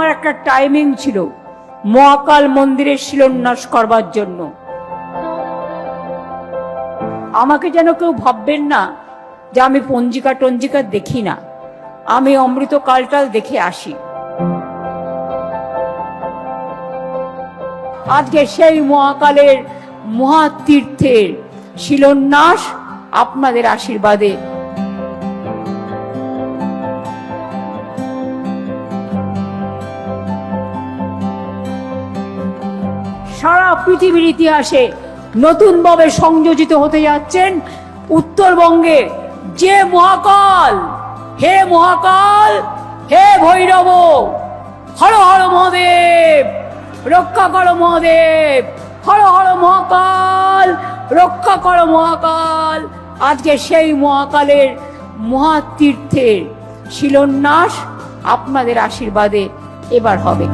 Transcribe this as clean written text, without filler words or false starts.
আমার একটা টাইমিং ছিল মহাকাল মন্দিরের শিলান্যাস করবার জন্য। আমাকে যেন কেউ ভাববেন না যে আমি পঞ্জিকা টঞ্জিকা দেখি না, আমি অমৃত কালটাল দেখে আসি। আজকে সেই মহাকালের মহাতীর্থের শিলান্যাস আপনাদের আশীর্বাদে। সারা পৃথিবীর ইতিহাসে নতুনভাবে সংযোজিত হতে যাচ্ছেন উত্তরবঙ্গে যে মহাকাল। হে মহাকাল, হে ভৈরব, হর হর মহাদেব, রক্ষা করো মহাদেব, হর হর মহাকাল, রক্ষা করো মহাকাল। আজকে সেই মহাকালের মহাতীর্থের শিলান্যাস আপনাদের আশীর্বাদে এবার হবে।